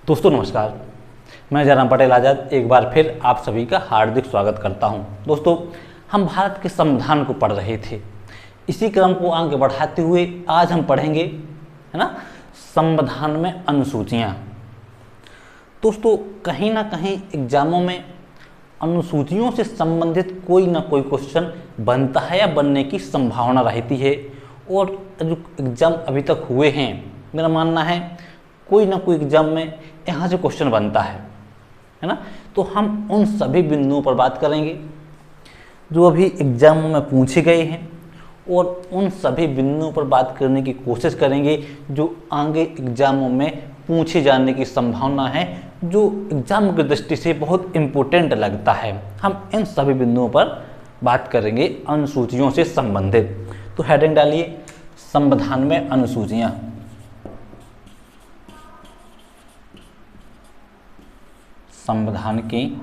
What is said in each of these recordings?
दोस्तों नमस्कार, मैं जयराम पटेल आज़ाद एक बार फिर आप सभी का हार्दिक स्वागत करता हूं। दोस्तों, हम भारत के संविधान को पढ़ रहे थे। इसी क्रम को आगे बढ़ाते हुए आज हम पढ़ेंगे, है ना, संविधान में अनुसूचियां। दोस्तों, कहीं ना कहीं एग्जामों में अनुसूचियों से संबंधित कोई ना कोई क्वेश्चन बनता है या बनने की संभावना रहती है। और जो एग्ज़ाम अभी तक हुए हैं, मेरा मानना है कोई ना कोई एग्ज़ाम में यहाँ से क्वेश्चन बनता है ना। तो हम उन सभी बिंदुओं पर बात करेंगे जो अभी एग्जामों में पूछे गए हैं, और उन सभी बिंदुओं पर बात करने की कोशिश करेंगे जो आगे एग्जामों में पूछे जाने की संभावना है, जो एग्जाम की दृष्टि से बहुत इम्पोर्टेंट लगता है। हम इन सभी बिंदुओं पर बात करेंगे अनुसूचियों से संबंधित। तो हेडिंग डालिए, संविधान में अनुसूचियाँ। संविधान की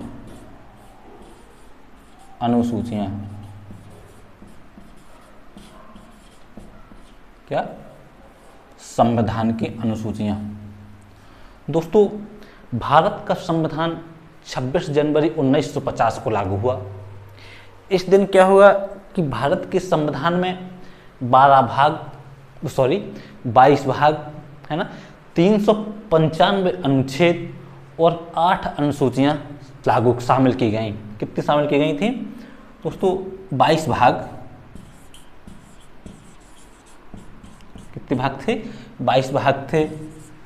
अनुसूचियाँ। क्या? संविधान की अनुसूचियाँ। दोस्तों, भारत का संविधान 26 जनवरी 1950 को लागू हुआ। इस दिन क्या हुआ कि भारत के संविधान में 22 भाग, है ना, 395 अनुच्छेद और 8 अनुसूचियाँ शामिल की गई। कितनी शामिल की गई थी दोस्तों? 22 भाग। कितने भाग थे? 22 भाग थे,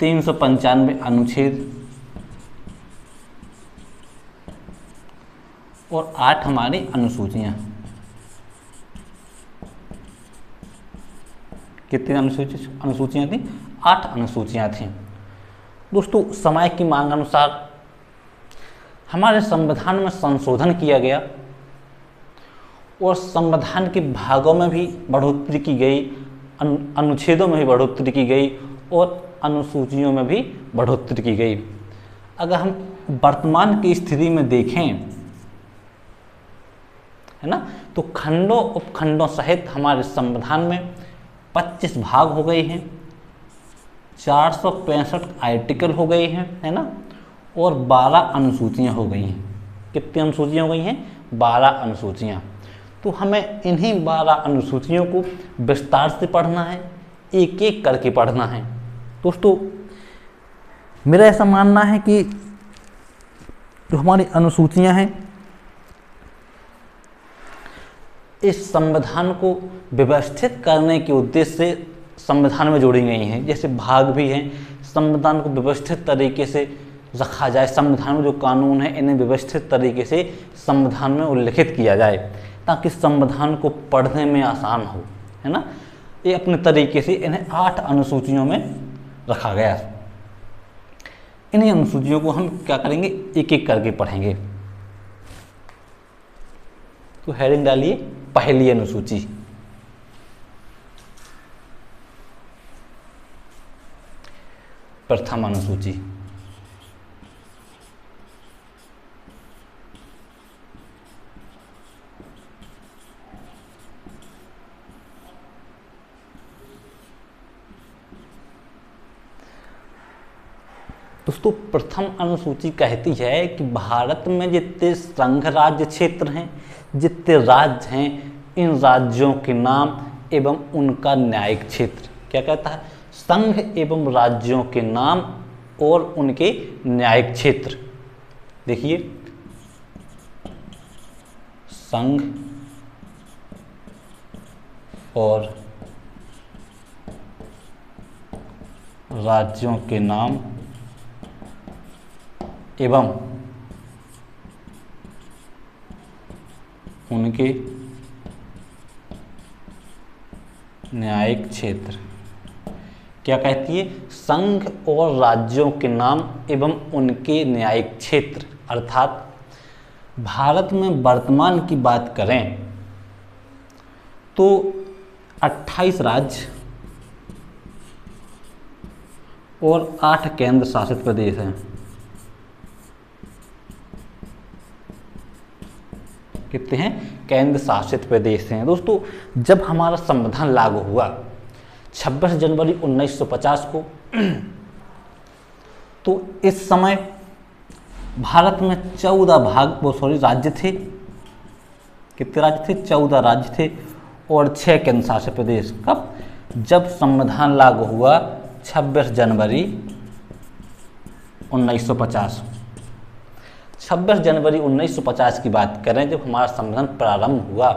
395 अनुच्छेद और 8 हमारी अनुसूचियाँ। कितनी अनुसूचियाँ थी? 8 अनुसूचियाँ थीं। दोस्तों, समय की मांग अनुसार हमारे संविधान में संशोधन किया गया और संविधान के भागों में भी बढ़ोतरी की गई, अनुच्छेदों में भी बढ़ोतरी की गई और अनुसूचियों में भी बढ़ोतरी की गई। अगर हम वर्तमान की स्थिति में देखें, है ना, तो खंडों उपखंडों सहित हमारे संविधान में 25 भाग हो गए हैं, 465 आर्टिकल हो गए हैं, है ना, और 12 अनुसूचियाँ हो गई हैं। कितनी अनुसूचियाँ हो गई हैं? 12 अनुसूचियाँ। तो हमें इन्हीं 12 अनुसूचियों को विस्तार से पढ़ना है, एक एक करके पढ़ना है। दोस्तों, मेरा ऐसा मानना है कि जो हमारी अनुसूचियाँ हैं, इस संविधान को व्यवस्थित करने के उद्देश्य से संविधान में जोड़ी गई हैं। जैसे भाग भी हैं, संविधान को व्यवस्थित तरीके से रखा जाए, संविधान में जो कानून है इन्हें व्यवस्थित तरीके से संविधान में उल्लिखित किया जाए, ताकि संविधान को पढ़ने में आसान हो, है ना। ये अपने तरीके से इन्हें 8 अनुसूचियों में रखा गया। इन्हीं अनुसूचियों को हम क्या करेंगे? एक एक करके पढ़ेंगे। तो हेडिंग डालिए, पहली अनुसूची। प्रथम अनुसूची। दोस्तों, प्रथम अनुसूची कहती है कि भारत में जितने संघ राज्य क्षेत्र हैं, जितने राज्य हैं, इन राज्यों के नाम एवं उनका न्यायिक क्षेत्र। क्या कहता है? संघ एवं राज्यों के नाम और उनके न्यायिक क्षेत्र। देखिए, संघ और राज्यों के नाम एवं उनके न्यायिक क्षेत्र। क्या कहती है? संघ और राज्यों के नाम एवं उनके न्यायिक क्षेत्र। अर्थात भारत में वर्तमान की बात करें तो 28 राज्य और 8 केंद्र शासित प्रदेश हैं। कितने हैं? केंद्र शासित प्रदेश हैं। दोस्तों, जब हमारा संविधान लागू हुआ 26 जनवरी 1950 को, तो इस समय भारत में 14 राज्य थे। कितने राज्य थे? 14 राज्य थे और 6 केंद्र शासित प्रदेश। कब? जब संविधान लागू हुआ 26 जनवरी 1950। 26 जनवरी 1950 की बात करें, जब हमारा संविधान प्रारंभ हुआ,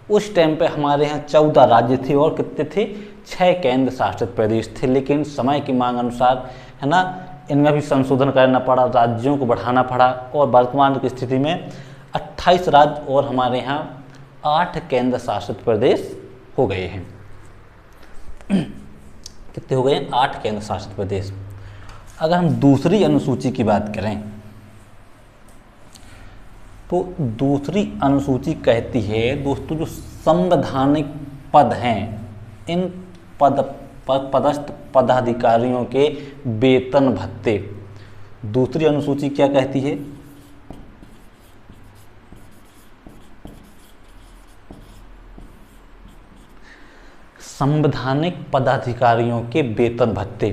उस टाइम पे हमारे यहाँ 14 राज्य थे और कितने थे? 6 केंद्र शासित प्रदेश थे। लेकिन समय की मांग अनुसार, है ना, इनमें भी संशोधन करना पड़ा, राज्यों को बढ़ाना पड़ा और वर्तमान की स्थिति में 28 राज्य और हमारे यहाँ 8 केंद्र शासित प्रदेश हो गए हैं। कितने हो गए हैं? 8 केंद्र शासित प्रदेश। अगर हम दूसरी अनुसूची की बात करें तो दूसरी अनुसूची कहती है दोस्तों, जो संवैधानिक पद हैं, इन पदस्थ पदाधिकारियों के वेतन भत्ते। दूसरी अनुसूची क्या कहती है? संवैधानिक पदाधिकारियों के वेतन भत्ते।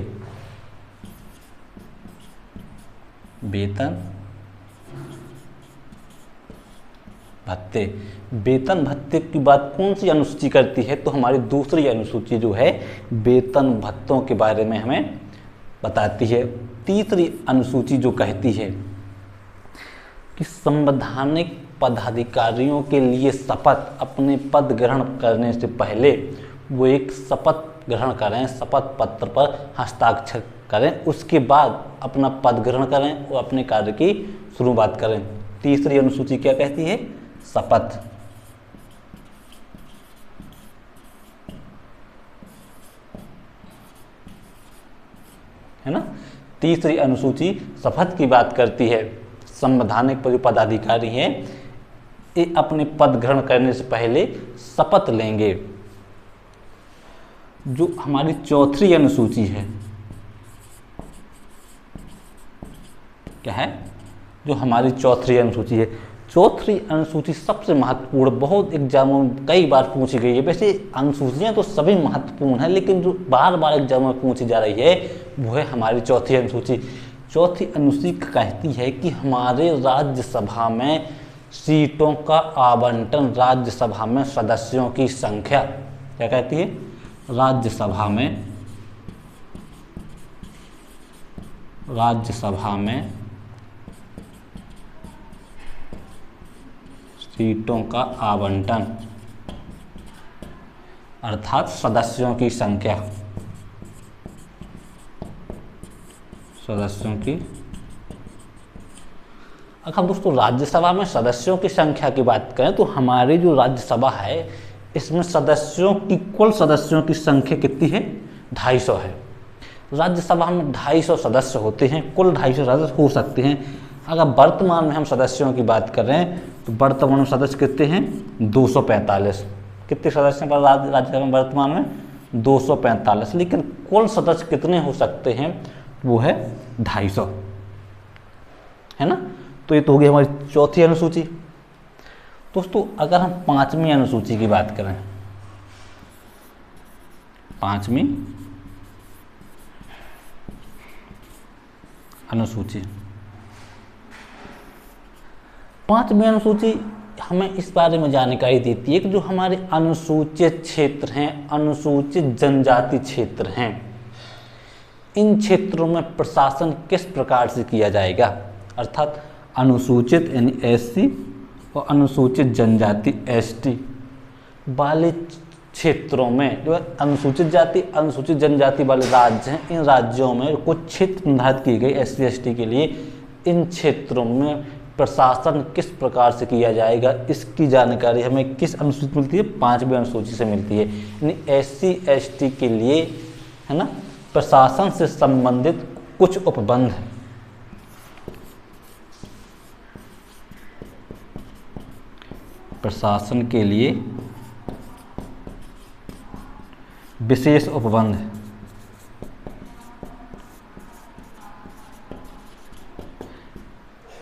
वेतन भत्ते, वेतन भत्ते की बात कौन सी अनुसूची करती है? तो हमारी दूसरी अनुसूची जो है वेतन भत्तों के बारे में हमें बताती है। तीसरी अनुसूची जो कहती है कि संवैधानिक पदाधिकारियों के लिए शपथ, अपने पद ग्रहण करने से पहले वो एक शपथ ग्रहण करें, शपथ पत्र पर हस्ताक्षर करें, उसके बाद अपना पद ग्रहण करें और अपने कार्य की शुरुआत करें। तीसरी अनुसूची क्या कहती है? शपथ। है ना, तीसरी अनुसूची शपथ की बात करती है। संवैधानिक जो पदाधिकारी हैं, ये अपने पद ग्रहण करने से पहले शपथ लेंगे। जो हमारी चौथी अनुसूची है, क्या है? जो हमारी चौथी अनुसूची है, चौथी अनुसूची सबसे महत्वपूर्ण, बहुत एग्जामों में कई बार पूछी गई है। वैसे अनुसूचियां तो सभी महत्वपूर्ण है, लेकिन जो बार बार एग्जामों में पूछी जा रही है वो है हमारी चौथी अनुसूची। चौथी अनुसूची कहती है कि हमारे राज्यसभा में सीटों का आवंटन, राज्यसभा में सदस्यों की संख्या, क्या कहती है? राज्यसभा में सीटों का आवंटन अर्थात सदस्यों की संख्या, सदस्यों की। अगर हम दोस्तों राज्यसभा में सदस्यों की संख्या की बात करें तो हमारी जो राज्यसभा है, इसमें सदस्यों की, कुल सदस्यों की संख्या कितनी है? 250 है। राज्यसभा में 250 सदस्य होते हैं, कुल 250 सदस्य हो सकते हैं। अगर वर्तमान में हम सदस्यों की बात कर रहे हैं तो वर्तमान में सदस्य कितने हैं? 245। कितने सदस्य हैं राज्यसभा में वर्तमान में? 245। लेकिन कुल सदस्य कितने हो सकते हैं? वो है 250, है ना। तो ये तो हो गई हमारी चौथी अनुसूची। दोस्तों अगर हम पांचवी अनुसूची की बात करें, पांचवी अनुसूची, पांचवी अनुसूची हमें इस बारे में जानकारी देती है कि जो हमारे अनुसूचित क्षेत्र हैं, अनुसूचित जनजाति क्षेत्र हैं, इन क्षेत्रों में प्रशासन किस प्रकार से किया जाएगा। अर्थात अनुसूचित यानी एससी और अनुसूचित जनजाति एसटी वाले क्षेत्रों में, जो अनुसूचित जाति अनुसूचित जनजाति वाले राज्य हैं, इन राज्यों में कुछ क्षेत्र निर्धारित किए गए एससी एसटी के लिए। इन क्षेत्रों में प्रशासन किस प्रकार से किया जाएगा, इसकी जानकारी हमें किस अनुसूची मिलती है? पांचवी अनुसूची से मिलती है। यानी एससी एसटी के लिए, है ना, प्रशासन से संबंधित कुछ उपबंध, प्रशासन के लिए विशेष उपबंध,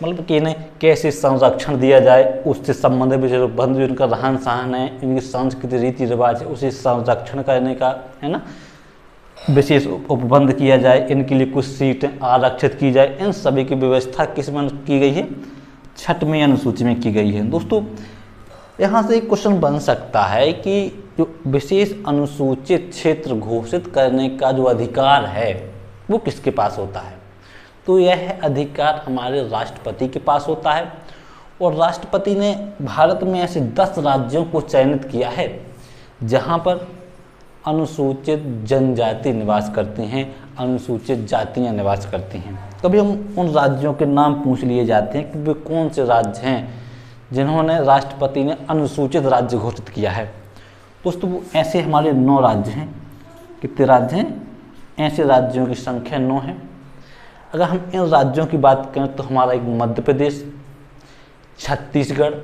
मतलब कि इन्हें कैसे संरक्षण दिया जाए, उससे संबंधित विशेष उपबंध, जो इनका रहन सहन है, इनकी संस्कृति रीति रिवाज है, उसे संरक्षण करने का, है ना, विशेष उपबंध किया जाए, इनके लिए कुछ सीटें आरक्षित की जाए, इन सभी की व्यवस्था किस में की गई है? 6वीं अनुसूची में की गई है। दोस्तों यहाँ से एक क्वेश्चन बन सकता है कि जो विशेष अनुसूचित क्षेत्र घोषित करने का जो अधिकार है वो किसके पास होता है? तो यह अधिकार हमारे राष्ट्रपति के पास होता है, और राष्ट्रपति ने भारत में ऐसे 10 राज्यों को चयनित किया है जहाँ पर अनुसूचित जनजाति निवास करते हैं, अनुसूचित जातियाँ निवास करती हैं। कभी हम उन राज्यों के नाम पूछ लिए जाते हैं कि वे कौन से राज्य हैं जिन्होंने राष्ट्रपति ने अनुसूचित राज्य घोषित किया है। दोस्तों वो ऐसे हमारे 9 राज्य हैं। कितने राज्य हैं? ऐसे राज्यों की संख्या 9 है। अगर हम इन राज्यों की बात करें तो हमारा एक मध्य प्रदेश, छत्तीसगढ़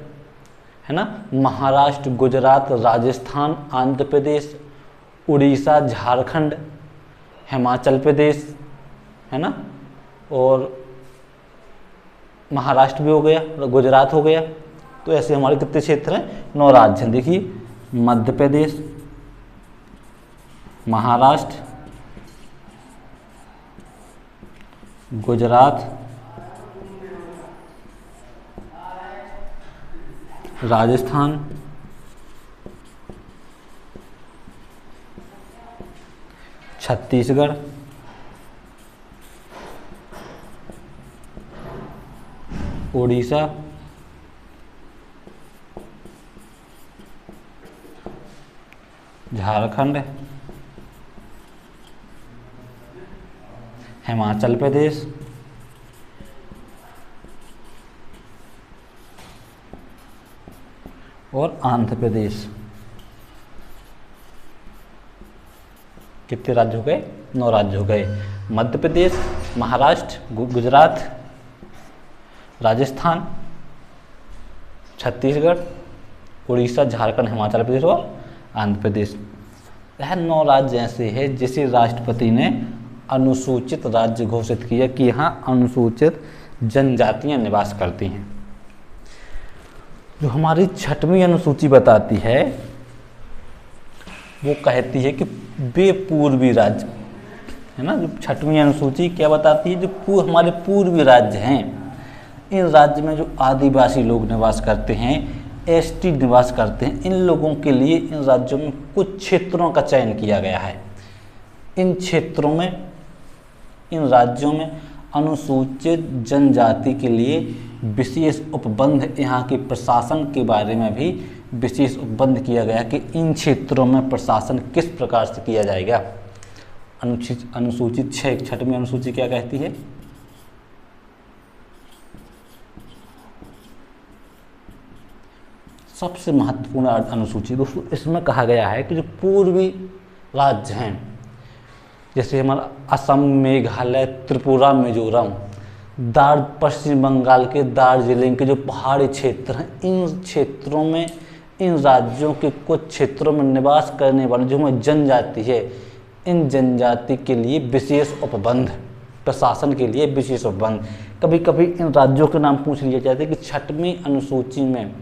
है ना, महाराष्ट्र, गुजरात, राजस्थान, आंध्र प्रदेश, उड़ीसा, झारखंड, हिमाचल प्रदेश है ना, और महाराष्ट्र भी हो गया, गुजरात हो गया। तो ऐसे हमारे कितने क्षेत्र हैं? 9 राज्य हैं। देखिए मध्य प्रदेश, महाराष्ट्र, गुजरात, राजस्थान, छत्तीसगढ़, उड़ीसा, झारखंड, हिमाचल प्रदेश, और आंध्र प्रदेश। कितने राज्य हो गए? 9 राज्य हो गए। मध्य प्रदेश, महाराष्ट्र, गुजरात, राजस्थान, छत्तीसगढ़, उड़ीसा, झारखंड, हिमाचल प्रदेश और आंध्र प्रदेश। यह 9 राज्य ऐसे हैं जिसे राष्ट्रपति ने अनुसूचित राज्य घोषित किया कि यहाँ अनुसूचित जनजातियाँ निवास करती हैं। जो हमारी 6वीं अनुसूची बताती है वो कहती है कि वे पूर्वी राज्य है ना। जो 6वीं अनुसूची क्या बताती है? जो हमारे पूर्वी राज्य हैं, इन राज्य में जो आदिवासी लोग निवास करते हैं, एसटी निवास करते हैं, इन लोगों के लिए इन राज्यों में कुछ क्षेत्रों का चयन किया गया है। इन क्षेत्रों में, इन राज्यों में अनुसूचित जनजाति के लिए विशेष उपबंध, यहाँ के प्रशासन के बारे में भी विशेष उपबंध किया गया कि इन क्षेत्रों में प्रशासन किस प्रकार से किया जाएगा। अनुसूचित 6वीं अनुसूची क्या कहती है? सबसे महत्वपूर्ण अनुसूची दोस्तों, इसमें कहा गया है कि जो पूर्वी राज्य हैं, जैसे हमारा असम, मेघालय, त्रिपुरा, मिजोरम, पश्चिम बंगाल के दार्जिलिंग के जो पहाड़ी क्षेत्र हैं, इन क्षेत्रों में, इन राज्यों के कुछ क्षेत्रों में निवास करने वाले जो हमारी जनजाति है, इन जनजाति के लिए विशेष उपबंध, प्रशासन के लिए विशेष उपबंध। कभी कभी इन राज्यों के नाम पूछ लिए जाते हैं कि 6वीं अनुसूची में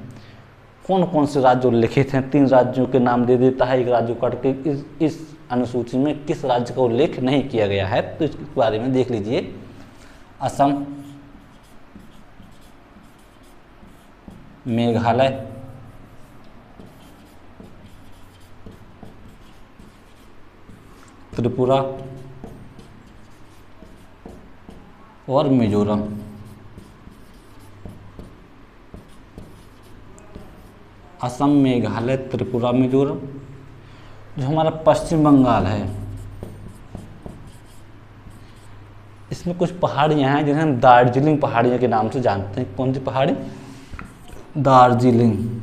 कौन कौन से राज्य उल्लिखित हैं। 3 राज्यों के नाम दे देता है, एक राज्य काट के इस अनुसूची में किस राज्य का उल्लेख नहीं किया गया है, तो इसके बारे में देख लीजिए। असम, मेघालय, त्रिपुरा और मिजोरम। असम, मेघालय, त्रिपुरा, मिजोरम। जो हमारा पश्चिम बंगाल है, इसमें कुछ पहाड़ियाँ हैं जिन्हें हम दार्जिलिंग पहाड़ियों के नाम से जानते हैं। कौन सी पहाड़ी? दार्जिलिंग।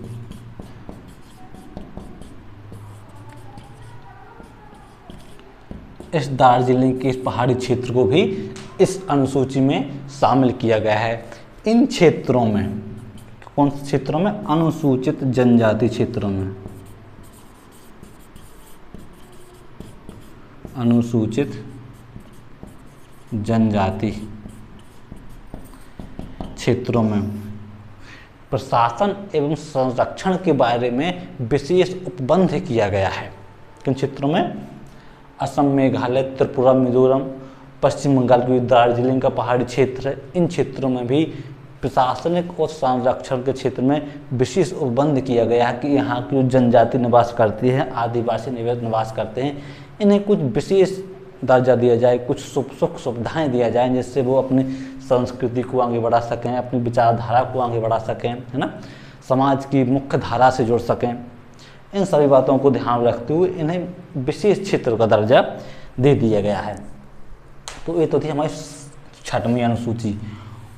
इस दार्जिलिंग के इस पहाड़ी क्षेत्र को भी इस अनुसूची में शामिल किया गया है। इन क्षेत्रों में, कौन से क्षेत्रों में? अनुसूचित जनजाति क्षेत्रों में, अनुसूचित जनजाति क्षेत्रों में प्रशासन एवं संरक्षण के बारे में विशेष उपबंध किया गया है। किन क्षेत्रों में? असम, मेघालय, त्रिपुरा, मिजोरम, पश्चिम बंगाल की दार्जिलिंग का पहाड़ी क्षेत्र है, इन क्षेत्रों में भी प्रशासनिक और संरक्षण के क्षेत्र में विशेष उपबंध किया गया है कि यहाँ की जो जनजाति निवास करती है, आदिवासी निवास करते हैं, इन्हें कुछ विशेष दर्जा दिया जाए, कुछ सुख सुविधाएँ दिया जाए, जिससे वो अपनी संस्कृति को आगे बढ़ा सकें, अपनी विचारधारा को आगे बढ़ा सकें, है ना, समाज की मुख्य धारा से जुड़ सकें। इन सभी बातों को ध्यान रखते हुए इन्हें विशेष क्षेत्र का दर्जा दे दिया गया है। तो ये तो थी हमारी 6वीं अनुसूची।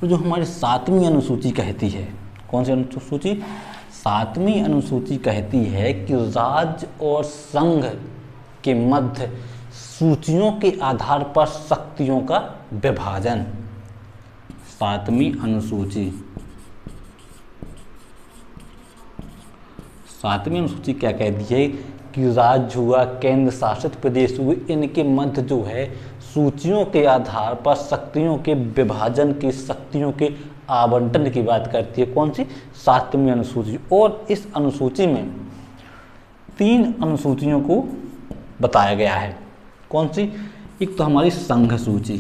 और जो हमारी 7वीं अनुसूची कहती है, कौन सी अनुसूची? 7वीं अनुसूची कहती है कि राज्य और संघ के मध्य सूचियों के आधार पर शक्तियों का विभाजन। 7वीं अनुसूची, 7वीं अनुसूची क्या कहती है कि राज्य हुआ, केंद्र शासित प्रदेश हुए, इनके मध्य जो है सूचियों के आधार पर शक्तियों के विभाजन की, शक्तियों के आवंटन की बात करती है। कौन सी? 7वीं अनुसूची। और इस अनुसूची में 3 अनुसूचियों को बताया गया है। कौन सी? एक तो हमारी संघ सूची।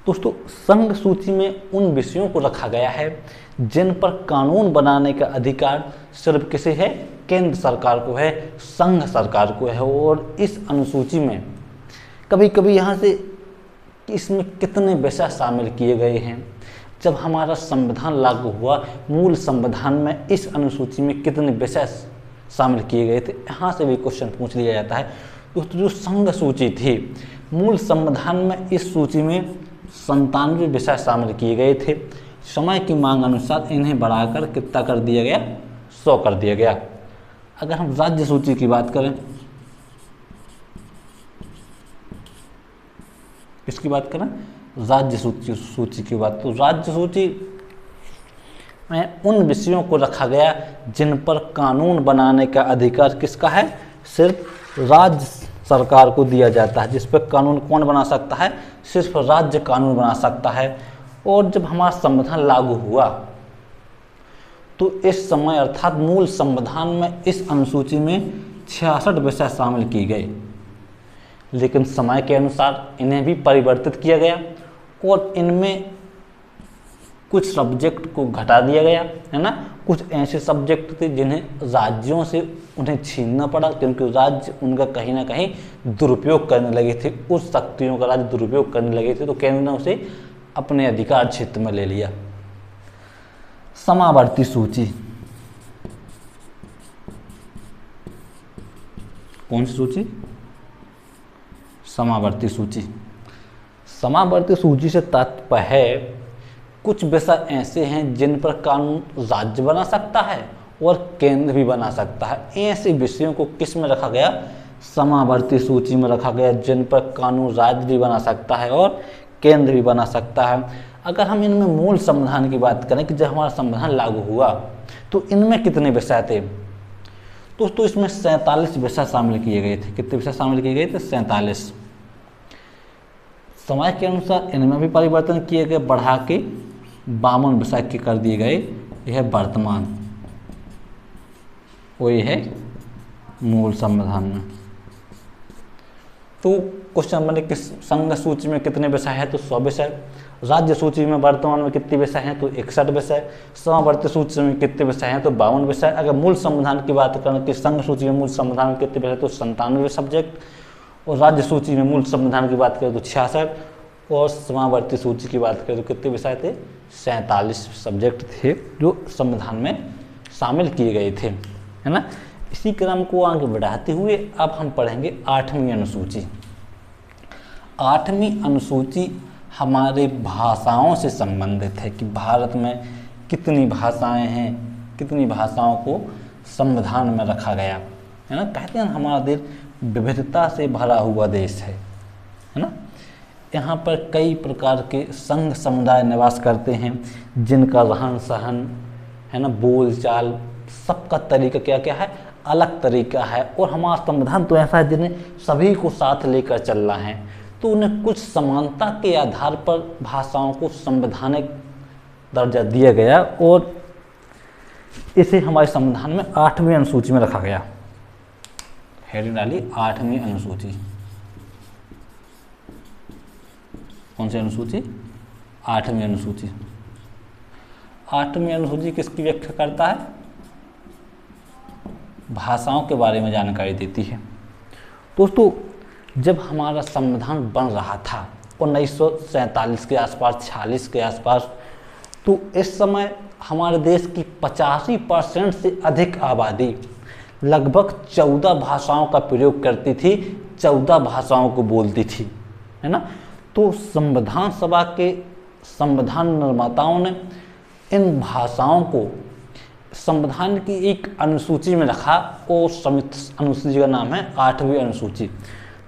दोस्तों, संघ सूची में उन विषयों को रखा गया है जिन पर कानून बनाने का अधिकार सिर्फ किसे है? केंद्र सरकार को है, संघ सरकार को है। और इस अनुसूची में कभी कभी यहाँ से इसमें कितने विषय शामिल किए गए हैं, जब हमारा संविधान लागू हुआ, मूल संविधान में इस अनुसूची में कितने विषय शामिल किए गए थे, यहाँ से भी क्वेश्चन पूछ लिया जाता है। दोस्तों, जो संघ सूची थी, मूल संविधान में इस सूची में 97 विषय शामिल किए गए थे। समय की मांग अनुसार इन्हें बढ़ाकर कितना कर दिया गया? 100 कर दिया गया। अगर हम राज्य सूची की बात करें, इसकी बात करें राज्य सूची की बात, तो राज्य सूची में उन विषयों को रखा गया जिन पर कानून बनाने का अधिकार किसका है? सिर्फ राज्य सरकार को दिया जाता है। जिस पर कानून कौन बना सकता है? सिर्फ राज्य कानून बना सकता है। और जब हमारा संविधान लागू हुआ तो इस समय अर्थात मूल संविधान में इस अनुसूची में 66 विषय शामिल किए गए, लेकिन समय के अनुसार इन्हें भी परिवर्तित किया गया और इनमें कुछ सब्जेक्ट को घटा दिया गया, है ना। कुछ ऐसे सब्जेक्ट थे जिन्हें राज्यों से उन्हें छीनना पड़ा, क्योंकि राज्य उनका कहीं ना कहीं दुरुपयोग करने लगे थे, उस शक्तियों का राज्य दुरुपयोग करने लगे थे, तो केंद्र ने उसे अपने अधिकार क्षेत्र में ले लिया। समावर्ती सूची, कौन सी सूची? समावर्ती सूची। समावर्ती सूची से तात्पर्य है कुछ विषय ऐसे हैं जिन पर कानून राज्य बना सकता है और केंद्र भी बना सकता है। ऐसे विषयों को किस में रखा गया? समावर्ती सूची में रखा गया, जिन पर कानून राज्य भी बना सकता है और केंद्र भी बना सकता है। अगर हम इनमें मूल संविधान की बात करें कि जब हमारा संविधान लागू हुआ तो इनमें कितने विषय थे? दोस्तों, इसमें 47 विषय शामिल किए गए थे। कितने विषय शामिल किए गए थे? 47। समय के अनुसार इनमें भी परिवर्तन किए गए, बढ़ा के 52 विषय के कर दिए गए। यह वर्तमान और यह है मूल संविधान में। तो क्वेश्चन बने कि संघ सूची में कितने विषय हैं? तो 100 विषय। राज्य सूची में वर्तमान में कितने विषय हैं? तो 61 विषय। समावर्ती सूची में कितने विषय हैं? तो 52 विषय। अगर मूल संविधान की बात करें कि संघ सूची में मूल संविधान में कितने विषय? तो 97 सब्जेक्ट। और राज्य सूची में मूल संविधान की बात करें तो 66, और समावर्ती सूची की बात करें तो कितने विषय थे? 47 सब्जेक्ट थे जो संविधान में शामिल किए गए थे, है ना। इसी क्रम को आगे बढ़ाते हुए अब हम पढ़ेंगे 8वीं अनुसूची। 8वीं अनुसूची हमारे भाषाओं से संबंधित है कि भारत में कितनी भाषाएं हैं, कितनी भाषाओं को संविधान में रखा गया, है ना। कहते हैं हमारा देश विविधता से भरा हुआ देश है ना। यहाँ पर कई प्रकार के संघ समुदाय निवास करते हैं, जिनका रहन सहन, है ना, बोल चाल, सबका तरीका क्या क्या है? अलग तरीका है। और हमारा संविधान तो ऐसा है जिन्हें सभी को साथ लेकर चलना है, तो उन्हें कुछ समानता के आधार पर भाषाओं को संवैधानिक दर्जा दिया गया। और इसे हमारे संविधान में 8वीं अनुसूची में रखा गया। हेडिंग डाली 8वीं अनुसूची। कौन सी अनुसूची? 8वीं अनुसूची। 8वीं अनुसूची किसकी व्याख्या करता है? भाषाओं के बारे में जानकारी देती है। दोस्तों, जब हमारा संविधान बन रहा था 1947 के आसपास, 46 के आसपास, तो इस समय हमारे देश की 85% से अधिक आबादी लगभग 14 भाषाओं का प्रयोग करती थी, 14 भाषाओं को बोलती थी, है ना। तो संविधान सभा के संविधान निर्माताओं ने इन भाषाओं को संविधान की एक अनुसूची में रखा और अनुसूची का नाम है 8वीं अनुसूची।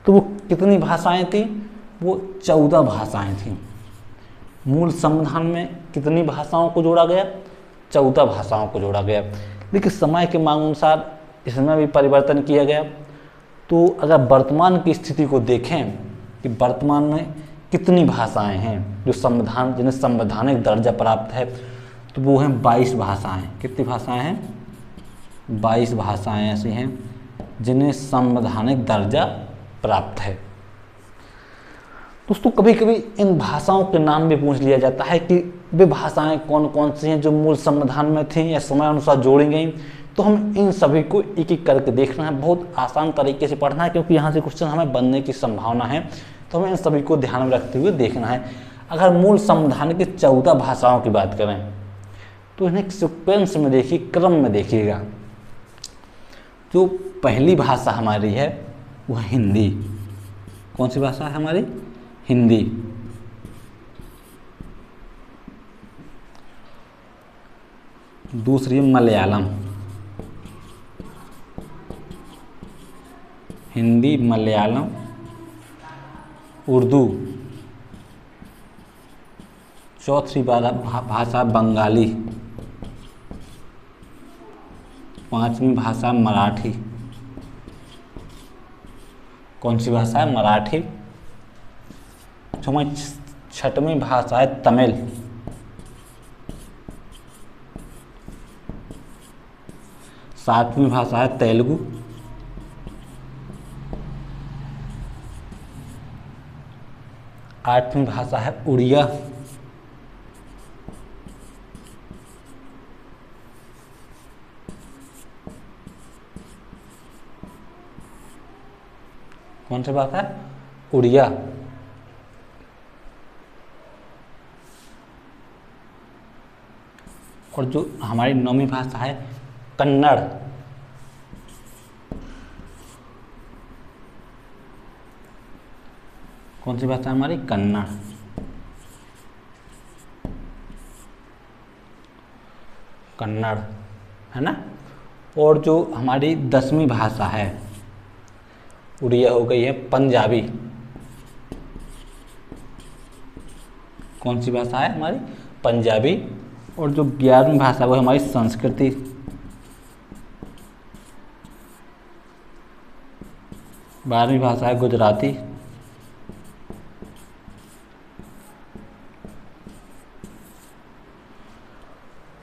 तो वो कितनी भाषाएं थी? वो 14 भाषाएं थी। मूल संविधान में कितनी भाषाओं को जोड़ा गया? 14 भाषाओं को जोड़ा गया। लेकिन समय के मांग अनुसार इसमें भी परिवर्तन किया गया। तो अगर वर्तमान की स्थिति को देखें कि वर्तमान में कितनी भाषाएं हैं जो संविधान जिन्हें संवैधानिक दर्जा प्राप्त है, तो वो हैं 22 भाषाएं। कितनी भाषाएं हैं? 22 भाषाएं ऐसी हैं जिन्हें संवैधानिक दर्जा प्राप्त है। दोस्तों, कभी कभी इन भाषाओं के नाम भी पूछ लिया जाता है कि वे भाषाएं कौन कौन सी हैं जो मूल संविधान में थीं या समय अनुसार जोड़ी गई। तो हम इन सभी को एक एक करके देखना है, बहुत आसान तरीके से पढ़ना है, क्योंकि यहाँ से क्वेश्चन हमें बनने की संभावना है। तो हमें इन सभी को ध्यान में रखते हुए देखना है। अगर मूल संविधान की 14 भाषाओं की बात करें तो इन्हें सीक्वेंस में देखिए, क्रम में देखिएगा। जो पहली भाषा हमारी है वह हिंदी। कौन सी भाषा है हमारी? हिंदी। दूसरी मलयालम। हिंदी, मलयालम, उर्दू। चौथी भाषा बंगाली। 5वीं भाषा मराठी। कौन सी भाषा है? मराठी। 6वीं भाषा है तमिल। 7वीं भाषा है तेलुगु। 8वीं भाषा है उड़िया। 'कौन सी भाषा है? उड़िया। और जो हमारी 9वीं भाषा है कन्नड़। कौन सी भाषा है हमारी? कन्नड़। कन्नड़, है ना। और जो हमारी 10वीं भाषा है उड़िया हो गई है पंजाबी। कौन सी भाषा है हमारी? पंजाबी। और जो 11वीं भाषा वो है हमारी संस्कृति। बारहवीं भाषा है गुजराती।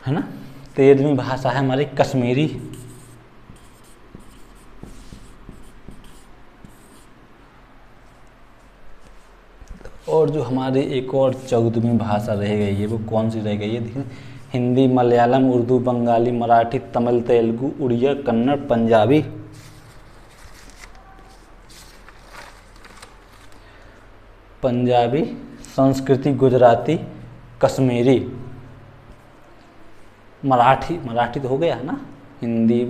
है ना। 13वीं भाषा है हमारी कश्मीरी। और जो हमारी एक और 14वीं भाषा रह गई है वो कौन सी रह गई है? देखिए, हिंदी, मलयालम, उर्दू, बंगाली, मराठी, तमिल, तेलुगु, उड़िया, कन्नड़, पंजाबी। पंजाबी, संस्कृति, गुजराती, कश्मीरी, मराठी। मराठी तो हो गया है ना। हिंदी,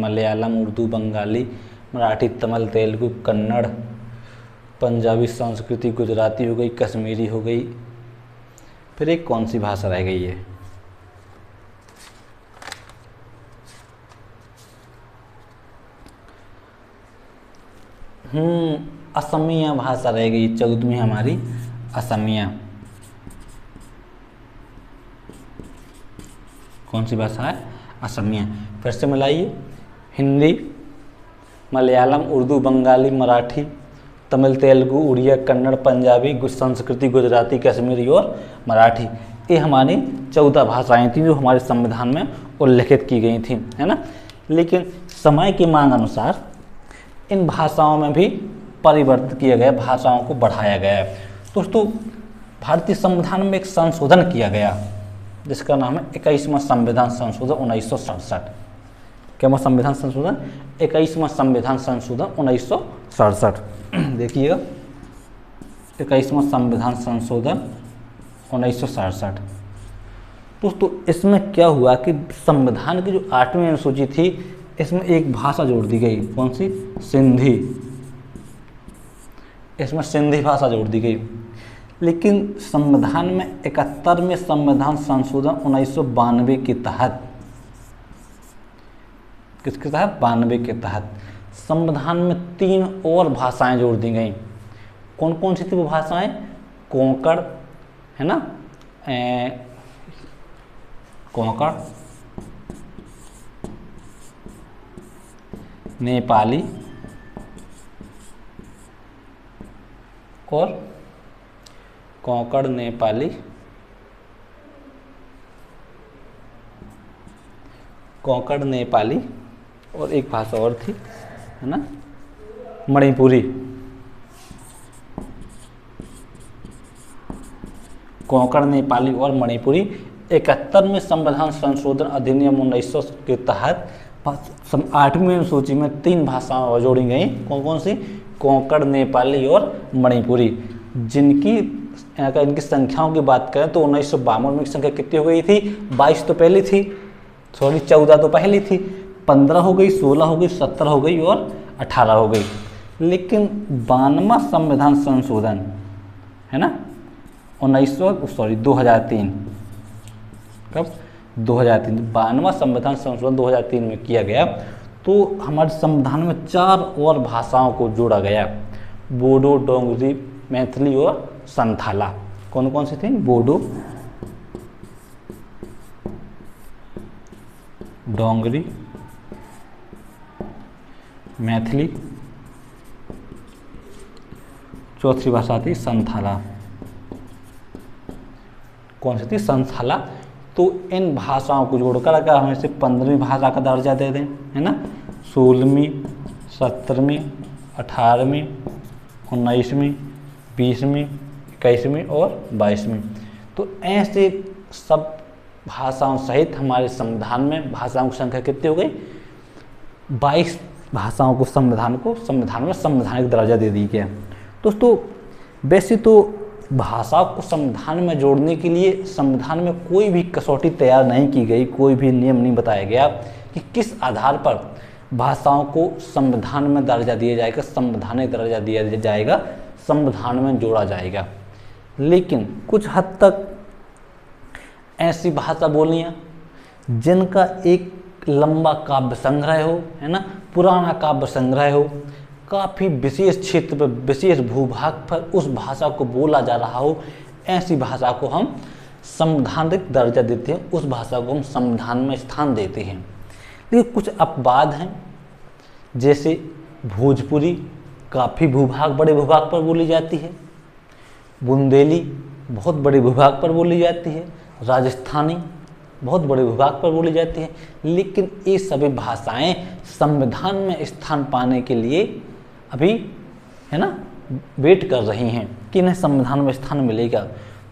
मलयालम, उर्दू, बंगाली, मराठी, तमिल, तेलुगु, कन्नड़, पंजाबी, संस्कृति, गुजराती हो गई, कश्मीरी हो गई। फिर एक कौन सी भाषा रह गई है? असमिया भाषा रह गई। 14वीं हमारी असमिया। कौन सी भाषा है? असमिया। फिर से मिलाइए, हिंदी, मलयालम, उर्दू, बंगाली, मराठी, तमिल, तेलुगु, उड़िया, कन्नड़, पंजाबी, संस्कृति, गुजराती, कश्मीरी और मराठी। ये हमारी 14 भाषाएं थी जो हमारे संविधान में उल्लिखित की गई थी, है ना। लेकिन समय की मांग अनुसार इन भाषाओं में भी परिवर्तित किया गया, भाषाओं को बढ़ाया गया है। दोस्तों भारतीय संविधान में एक संशोधन किया गया जिसका नाम है 21वां संविधान संशोधन 1967। क्या संविधान संशोधन? 21वां संविधान संशोधन 1967। देखिएगा 21वां संविधान संशोधन 1967। दोस्तों इसमें क्या हुआ कि संविधान की जो 8वीं अनुसूची थी इसमें एक भाषा जोड़ दी गई। कौन सी? सिंधी। इसमें सिंधी भाषा जोड़ दी गई। लेकिन संविधान में 71वें संविधान संशोधन 1992 के तहत, किसके तहत? 92 के तहत संविधान में 3 और भाषाएं जोड़ दी गई। कौन कौन सी थी वो भाषाएं? कोंकण, है ना, कोंकण, नेपाली और कोंकण, नेपाली, कोंकण, नेपाली और एक भाषा और थी, है ना, मणिपुरी। कोंकण, नेपाली और मणिपुरी 71वें संविधान संशोधन अधिनियम 1900 के तहत 8वीं अनुसूची में 3 भाषाएं जोड़ी गई। कौन कौन सी? कोंकण, नेपाली और मणिपुरी, जिनकी अगर इनकी संख्याओं की बात करें तो 1952 में संख्या कितनी हो गई थी? 22 तो पहले थी, सॉरी 14 तो पहले थी, 15 हो गई, 16 हो गई, 17 हो गई और 18 हो गई। लेकिन 92वां संविधान संशोधन, है ना, 2003, कब? 2003, 92वां संविधान संशोधन 2003 में किया गया तो हमारे संविधान में 4 और भाषाओं को जोड़ा गया। बोडो, डोंगरी, मैथिली और संथाला। कौन कौन सी थी? बोडो, डोंगरी, मैथिली, चौथी भाषा थी संथाला। कौन सी थी? संथाला। तो इन भाषाओं को जोड़कर अगर हम इसे 15वीं भाषा का दर्जा दे दें, है ना, 16वीं, 17वीं, 18वीं, 19वीं, 20वीं, 21वीं और 22वीं, तो ऐसे सब भाषाओं सहित हमारे संविधान में भाषाओं की संख्या कितनी हो गई? 22 भाषाओं को संविधान में संवैधानिक दर्जा दे दी गया। दोस्तों वैसे तो भाषाओं को संविधान में जोड़ने के लिए संविधान में कोई भी कसौटी तैयार नहीं की गई, कोई भी नियम नहीं बताया गया कि किस आधार पर भाषाओं को संविधान में दर्जा दिया जाएगा, संवैधानिक दर्जा दिया जाएगा, संविधान में जोड़ा जाएगा। लेकिन कुछ हद तक ऐसी भाषा बोलियाँ जिनका एक लंबा काव्य संग्रह हो, है ना, पुराना काव्य संग्रह हो, काफ़ी विशेष क्षेत्र पर, विशेष भूभाग पर उस भाषा को बोला जा रहा हो, ऐसी भाषा को हम संवैधानिक दर्जा देते हैं, उस भाषा को हम संविधान में स्थान देते हैं। लेकिन कुछ अपवाद हैं, जैसे भोजपुरी काफ़ी भूभाग, बड़े भूभाग पर बोली जाती है, बुंदेली बहुत बड़े भूभाग पर बोली जाती है, राजस्थानी बहुत बड़े भूभाग पर बोली जाती है। लेकिन ये सभी भाषाएं संविधान में स्थान पाने के लिए अभी, है ना, वेट कर रही हैं कि इन्हें संविधान में स्थान मिलेगा।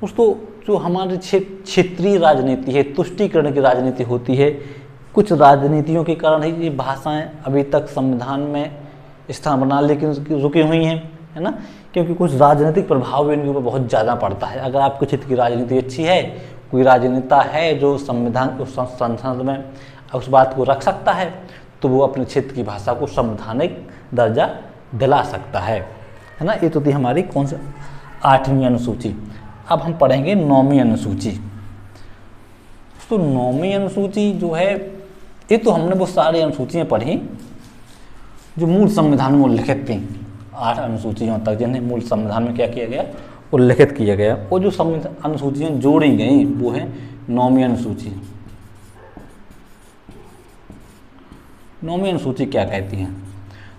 दोस्तों जो हमारे क्षेत्रीय राजनीति है, तुष्टीकरण की राजनीति होती है, कुछ राजनीतियों के कारण ही ये भाषाएं अभी तक संविधान में स्थान बना लेकिन रुकी हुई हैं, है ना, क्योंकि कुछ राजनीतिक प्रभाव भी इनके ऊपर बहुत ज़्यादा पड़ता है। अगर आपके क्षेत्र की राजनीति अच्छी है, कोई राजनेता है जो संविधान संसद में उस बात को रख सकता है, तो वो अपने क्षेत्र की भाषा को संवैधानिक दर्जा दिला सकता है ना। ये तो थी हमारी कौन सा 8वीं अनुसूची। अब हम पढ़ेंगे 9वीं अनुसूची। तो 9वीं अनुसूची जो है, ये तो हमने वो सारी अनुसूचियाँ पढ़ी जो मूल संविधान में उल्लिखित थी, 8 अनुसूचियों तक, जिन्हें मूल संविधान में क्या किया गया? उल्लिखित किया गया। और जो अनुसूचियाँ जोड़ी गई वो है 9वीं अनुसूची। 9वीं अनुसूची क्या कहती है?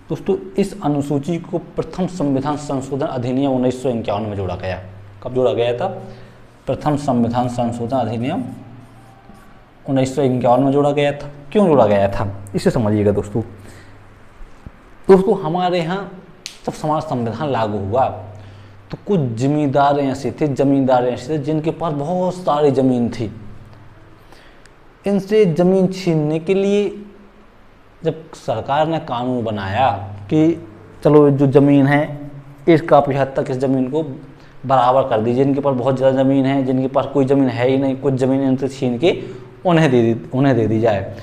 दोस्तों इस अनुसूची को प्रथम संविधान संशोधन अधिनियम 1951 में जोड़ा गया। कब जोड़ा गया था? प्रथम संविधान संशोधन अधिनियम 1951 में जोड़ा गया था। क्यों जोड़ा गया था इसे समझिएगा दोस्तों। दोस्तों हमारे यहाँ जब हमारा संविधान लागू हुआ तो कुछ जमींदार ऐसे थे जिनके पास बहुत सारी ज़मीन थी। इनसे ज़मीन छीनने के लिए जब सरकार ने कानून बनाया कि चलो जो ज़मीन है इसका काफ़ी हद तक इस ज़मीन को बराबर कर दीजिए, जिनके पास बहुत ज़्यादा ज़मीन है, जिनके पास कोई ज़मीन है ही नहीं, कुछ ज़मीन इनसे छीन के उन्हें दे दी जाए।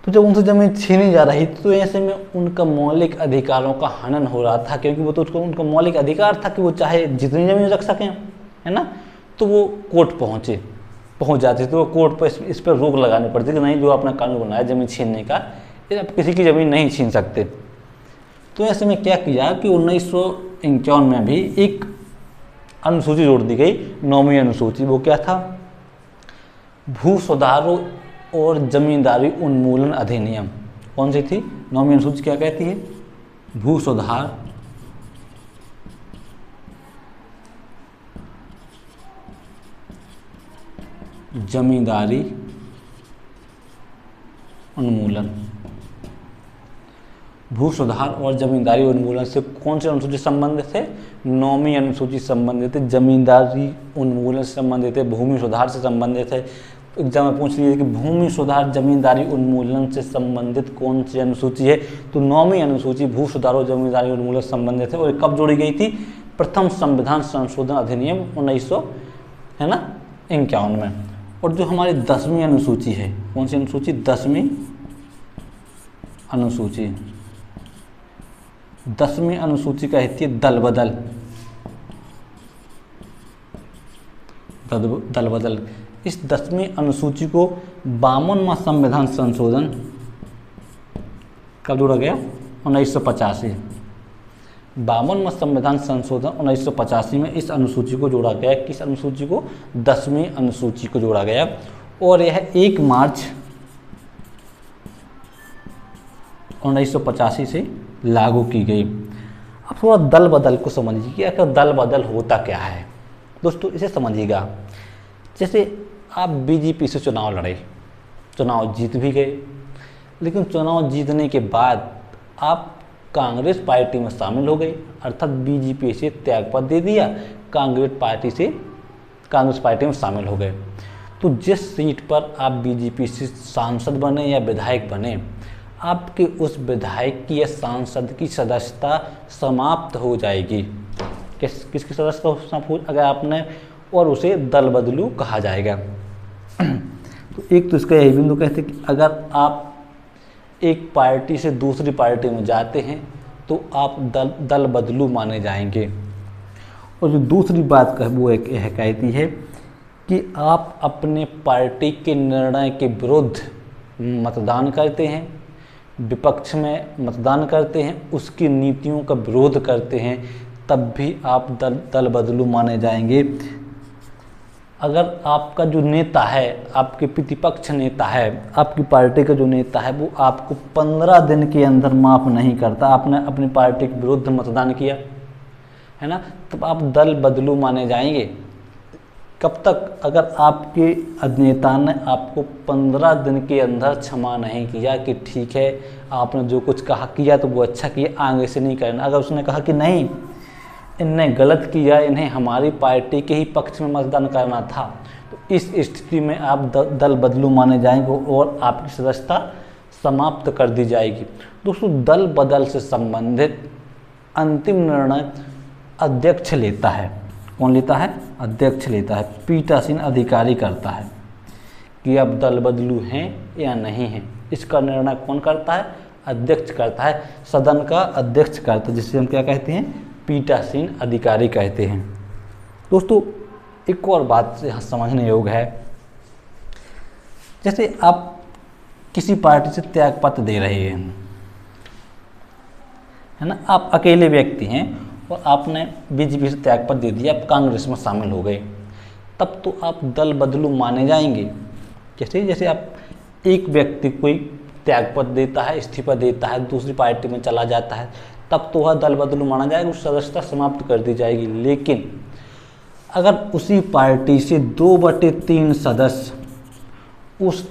तो जब उनसे ज़मीन छीनी जा रही थी तो ऐसे में उनका मौलिक अधिकारों का हनन हो रहा था, क्योंकि वो तो उनका मौलिक अधिकार था कि वो चाहे जितनी ज़मीन रख सकें, है ना। तो वो कोर्ट पहुँच जाते तो वो कोर्ट पर इस पर रोक लगानी पड़ती कि नहीं, जो आपने कानून बनाया ज़मीन छीनने का, ये आप किसी की ज़मीन नहीं छीन सकते। तो ऐसे में क्या किया कि 1951 में भी एक अनुसूची जोड़ दी गई, 9वीं अनुसूची। वो क्या था? भू सुधारों और जमींदारी उन्मूलन अधिनियम। कौन सी थी? 9वीं अनुसूची क्या कहती है? भू सुधार जमींदारी उन्मूलन। भू सुधार और जमींदारी उन्मूलन से कौन सी अनुसूची संबंधित है? 9वीं अनुसूची संबंधित है। जमींदारी उन्मूलन से संबंधित है, भूमि सुधार से संबंधित है। एग्जाम में पूछ लीजिए कि भूमि सुधार जमींदारी उन्मूलन से संबंधित कौन सी अनुसूची है, तो 9वीं अनुसूची भू सुधार और जमींदारी उन्मूलन से संबंधित है। और कब जोड़ी गई थी? प्रथम संविधान संशोधन अधिनियम 1951 में। और जो हमारी 10वीं अनुसूची है, कौन सी अनुसूची? 10वीं अनुसूची। 10वीं अनुसूची कहती है दल बदल। इस 10वीं अनुसूची को 52वां संविधान संशोधन कब जोड़ा गया? 1985। 52वां संविधान संशोधन 1985 में इस अनुसूची को जोड़ा गया। किस अनुसूची को? 10वीं अनुसूची को जोड़ा गया। और यह 1 मार्च 1985 से लागू की गई। अब थोड़ा दल बदल को समझिए कि आखिर दल बदल होता क्या है। दोस्तों इसे समझिएगा, जैसे आप बीजेपी से चुनाव लड़े, चुनाव जीत भी गए, लेकिन चुनाव जीतने के बाद आप कांग्रेस पार्टी में शामिल हो गए, अर्थात बीजेपी से त्यागपत्र दे दिया, कांग्रेस पार्टी में शामिल हो गए। तो जिस सीट पर आप बीजेपी से सांसद बने या विधायक बने, आपके उस विधायक की या सांसद की सदस्यता समाप्त हो जाएगी। किसकी सदस्यता समाप्त हो? अगर आपने, और उसे दल बदलू कहा जाएगा। तो एक तो इसका यही बिंदु कहते हैं कि अगर आप एक पार्टी से दूसरी पार्टी में जाते हैं तो आप दल बदलू माने जाएंगे। और जो दूसरी बात वो यह कहती है कि आप अपने पार्टी के निर्णय के विरुद्ध मतदान करते हैं, विपक्ष में मतदान करते हैं, उसकी नीतियों का विरोध करते हैं, तब भी आप दल बदलू माने जाएंगे। अगर आपका जो नेता है, आपके प्रतिपक्ष नेता है, आपकी पार्टी का जो नेता है, वो आपको 15 दिन के अंदर माफ़ नहीं करता, आपने अपनी पार्टी के विरुद्ध मतदान किया है ना, तब आप दल बदलू माने जाएंगे। कब तक? अगर आपके नेता ने आपको 15 दिन के अंदर क्षमा नहीं किया कि ठीक है आपने जो कुछ कहा किया तो वो अच्छा किया, आगे से नहीं करना। अगर उसने कहा कि नहीं इनने गलत किया, इन्हें हमारी पार्टी के ही पक्ष में मतदान करना था, तो इस स्थिति में आप दल बदलू माने जाएंगे और आपकी सदस्यता समाप्त कर दी जाएगी। दोस्तों दल बदल से संबंधित अंतिम निर्णय अध्यक्ष लेता है। कौन लेता है? अध्यक्ष लेता है। पीठासीन अधिकारी करता है कि अब दल बदलू हैं या नहीं हैं। इसका निर्णय कौन करता है? अध्यक्ष करता है, सदन का अध्यक्ष करता है, जिसे हम क्या कहते हैं? पीठासीन अधिकारी कहते हैं। दोस्तों एक और बात यहाँ समझने योग्य है, जैसे आप किसी पार्टी से त्यागपत्र दे रहे हैं, है ना, आप अकेले व्यक्ति हैं और आपने बीजेपी से त्यागपत्र दे दिया, आप कांग्रेस में शामिल हो गए, तब तो आप दल बदलू माने जाएंगे। जैसे आप एक व्यक्ति कोई त्यागपत्र देता है, इस्तीफा देता है, दूसरी पार्टी में चला जाता है, तब तो वह दल बदलू माना जाएगा, उस सदस्यता समाप्त कर दी जाएगी। लेकिन अगर उसी पार्टी से 2/3 सदस्य उस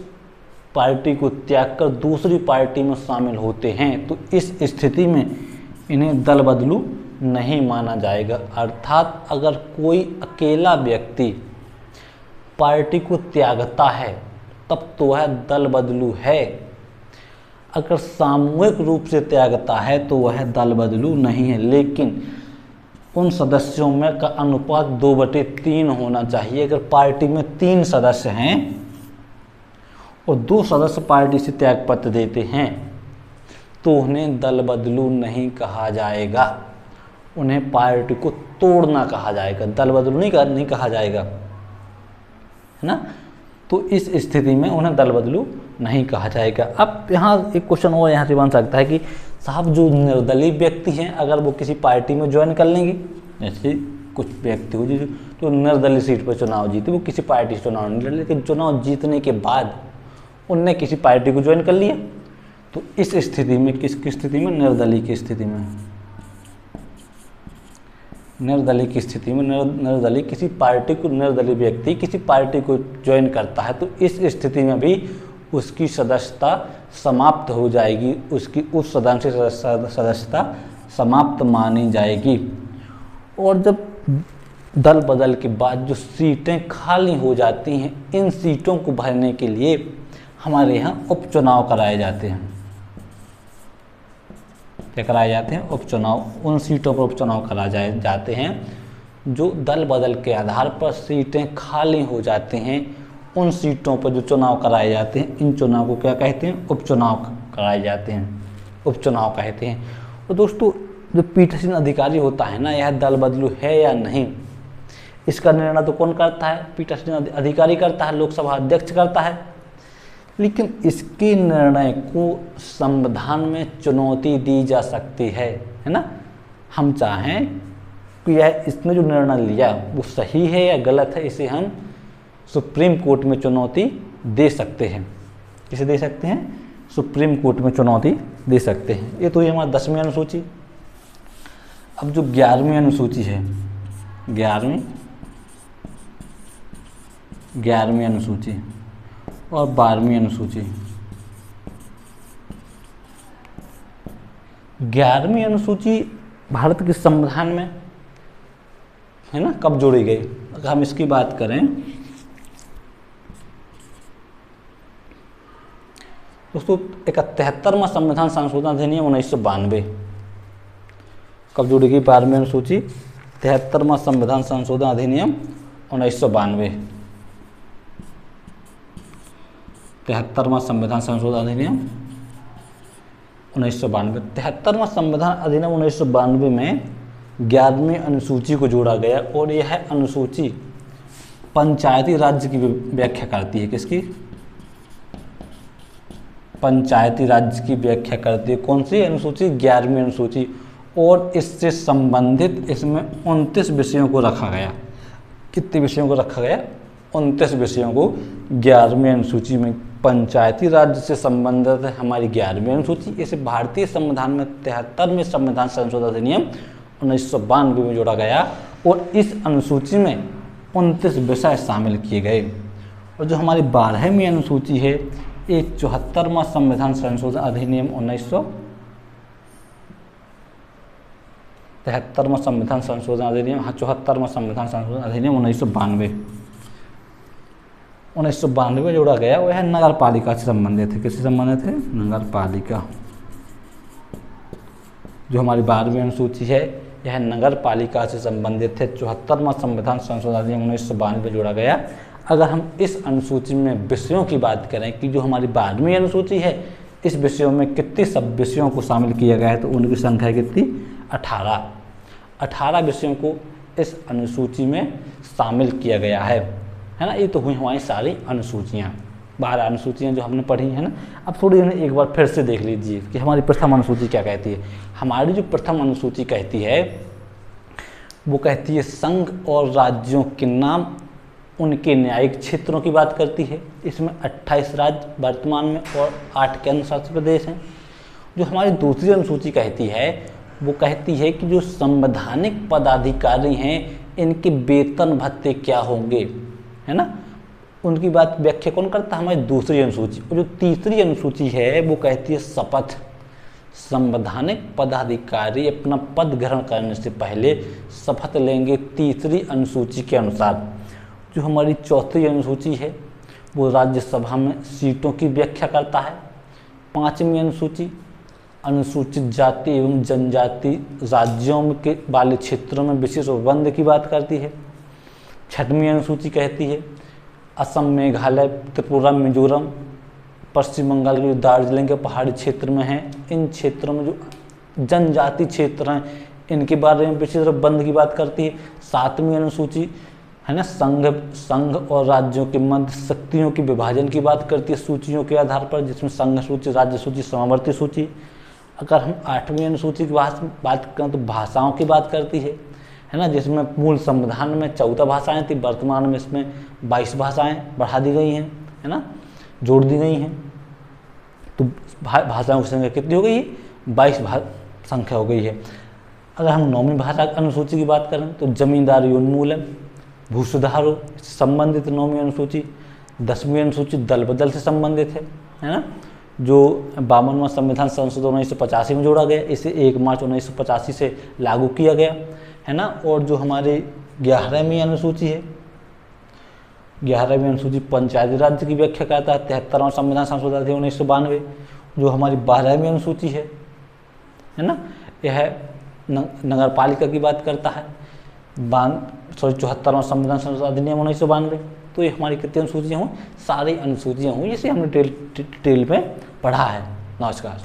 पार्टी को त्याग कर दूसरी पार्टी में शामिल होते हैं तो इस स्थिति में इन्हें दल बदलू नहीं माना जाएगा। अर्थात अगर कोई अकेला व्यक्ति पार्टी को त्यागता है तब तो वह दल बदलू है, अगर सामूहिक रूप से त्यागता है तो वह दल बदलू नहीं है। लेकिन उन सदस्यों में का अनुपात 2/3 होना चाहिए। अगर पार्टी में 3 सदस्य हैं और 2 सदस्य पार्टी से त्यागपत्र देते हैं तो उन्हें दल बदलू नहीं कहा जाएगा, उन्हें पार्टी को तोड़ना कहा जाएगा, दल बदलू नहीं कहा जाएगा, है ना। तो इस स्थिति में उन्हें दल बदलू नहीं कहा जाएगा। अब यहाँ एक क्वेश्चन और यहाँ से बन सकता है कि साहब जो निर्दलीय व्यक्ति हैं अगर वो किसी पार्टी में ज्वाइन कर लेंगे, जैसे कुछ व्यक्ति हो जो निर्दलीय सीट पर चुनाव जीते, वो किसी पार्टी से चुनाव नहीं लड़े, लेकिन चुनाव जीतने के बाद उनने किसी पार्टी को ज्वाइन कर लिया, तो इस स्थिति में किसकी स्थिति में, निर्दलीय की स्थिति में, निर्दलीय की स्थिति में निर्दलीय किसी पार्टी को, निर्दलीय व्यक्ति किसी पार्टी को ज्वाइन करता है तो इस स्थिति में भी उसकी सदस्यता समाप्त हो जाएगी, उसकी उस सदन से सदस्यता समाप्त मानी जाएगी। और जब दल बदल के बाद जो सीटें खाली हो जाती हैं, इन सीटों को भरने के लिए हमारे यहाँ उपचुनाव कराए जाते हैं। क्या कराए जाते हैं? उपचुनाव। उन सीटों पर उपचुनाव कराए जाते हैं जो दल बदल के आधार पर सीटें खाली हो जाते हैं। उन सीटों पर जो चुनाव कराए जाते हैं, इन चुनाव को क्या कहते हैं? उपचुनाव कराए जाते हैं, उपचुनाव कहते हैं। और दोस्तों जो पीठासीन अधिकारी होता है ना, यह दल बदलू है या नहीं, इसका निर्णय तो कौन करता है? पीठासीन अधिकारी करता है, लोकसभा अध्यक्ष करता है। लेकिन इसके निर्णय को संविधान में चुनौती दी जा सकती है ना। हम चाहें कि यह इसने जो निर्णय लिया वो सही है या गलत है, इसे हम सुप्रीम कोर्ट में चुनौती दे सकते हैं। किसे दे सकते हैं? सुप्रीम कोर्ट में चुनौती दे सकते हैं। ये तो ये हमारी 10वीं अनुसूची। अब जो 11वीं अनुसूची है, 11वीं अनुसूची और 12वीं अनुसूची। 11वीं अनुसूची भारत के संविधान में है ना, कब जोड़ी गई? अगर हम इसकी बात करें दोस्तों, 71वां संविधान संशोधन अधिनियम 1992 कब जोड़ी गई? 12वीं अनुसूची 73वां संविधान संशोधन अधिनियम 1992। 73वां संविधान संशोधन अधिनियम 1992। 73वां संविधान अधिनियम 1992 में 11वीं अनुसूची को जोड़ा गया और यह अनुसूची पंचायती राज्य की व्याख्या करती है। किसकी? पंचायती राज्य की व्याख्या करती है। कौन सी अनुसूची? 11वीं अनुसूची। और इससे संबंधित इसमें 29 विषयों को रखा गया। कितने विषयों को रखा गया? 29 विषयों को 11वीं अनुसूची में। पंचायती राज्य से संबंधित है हमारी 11वीं अनुसूची। इसे भारतीय संविधान में 73वें संविधान संशोधन अधिनियम 1992 में जोड़ा गया और इस अनुसूची में 29 विषय शामिल किए गए। और जो हमारी 12वीं अनुसूची है, ये 74वां संविधान संशोधन अधिनियम 73वां संविधान संशोधन अधिनियम, हाँ 74वां संविधान संशोधन अधिनियम 1992 में जोड़ा गया। वह नगर पालिका से संबंधित है। किससे संबंधित है? नगर पालिका। जो हमारी 12वीं अनुसूची है यह नगर पालिका से संबंधित है। 74वां संविधान संशोधन अधिनियम 1992 में जोड़ा गया। अगर हम इस अनुसूची में विषयों की बात करें कि जो हमारी 12वीं अनुसूची है, इस विषयों में कितने सब विषयों को शामिल किया गया है, तो उनकी संख्या कितनी? 18 विषयों को इस अनुसूची में शामिल किया गया है ना। ये तो हुई हमारी सारी अनुसूचियाँ, 12 अनुसूचियाँ जो हमने पढ़ी है ना। अब थोड़ी इन्हें एक बार फिर से देख लीजिए कि हमारी प्रथम अनुसूची क्या कहती है। हमारी जो प्रथम अनुसूची कहती है वो कहती है संघ और राज्यों के नाम, उनके न्यायिक क्षेत्रों की बात करती है। इसमें 28 राज्य वर्तमान में और 8 केंद्र शासित प्रदेश हैं। जो हमारी दूसरी अनुसूची कहती है वो कहती है कि जो संवैधानिक पदाधिकारी हैं इनके वेतन भत्ते क्या होंगे, है ना, उनकी बात व्याख्या कौन करता है, हमारी दूसरी अनुसूची। और जो तीसरी अनुसूची है वो कहती है शपथ। संवैधानिक पदाधिकारी अपना पद ग्रहण करने से पहले शपथ लेंगे तीसरी अनुसूची के अनुसार। जो हमारी चौथी अनुसूची है वो राज्यसभा में सीटों की व्याख्या करता है। पांचवी अनुसूची अनुसूचित जाति एवं जनजाति राज्यों के वाले क्षेत्रों में विशेष उपबंध की बात करती है। छठवीं अनुसूची कहती है असम, मेघालय, त्रिपुरा, मिजोरम, पश्चिम बंगाल के जो दार्जिलिंग के पहाड़ी क्षेत्र में हैं, इन क्षेत्रों में जो जनजाति क्षेत्र हैं इनके बारे में विशेष उपबंध की बात करती है। सातवीं अनुसूची है ना, संघ और राज्यों के मध्य शक्तियों की विभाजन की बात करती है सूचियों के आधार पर, जिसमें संघ सूची, राज्य सूची, समावर्ती सूची। अगर हम आठवीं अनुसूची की बात करें तो भाषाओं की बात करती है ना, जिसमें मूल संविधान में 14 भाषाएं थी, वर्तमान में इसमें 22 भाषाएं बढ़ा दी गई हैं, है ना, जोड़ दी गई हैं। तो भाषाओं की संख्या कितनी हो गई है, 22 संख्या हो गई है। अगर हम नौवीं भाषा अनुसूची की बात करें तो जमींदारी उन्मूलन, भू सुधारों से संबंधित नौवीं अनुसूची। 10वीं अनुसूची दल बदल से संबंधित है ना, जो 52वां संविधान संशोधन 1985 में जोड़ा गया, इसे 1 मार्च 1985 से लागू किया गया, है ना। और जो हमारी 11वीं अनुसूची है, 11वीं अनुसूची पंचायती राज्य की व्याख्या करता है। 73वां संविधान संशोधन थे 1992। जो हमारी 12वीं अनुसूची है ना, यह नगर पालिका की बात करता है। 74वां संविधान संशोधन अधिनियम 1992। तो ये हमारी कितनी अनुसूचियाँ हुई, सारी अनुसूचियाँ हुई, जिसे हमने डिटेल में पढ़ा है। नमस्कार।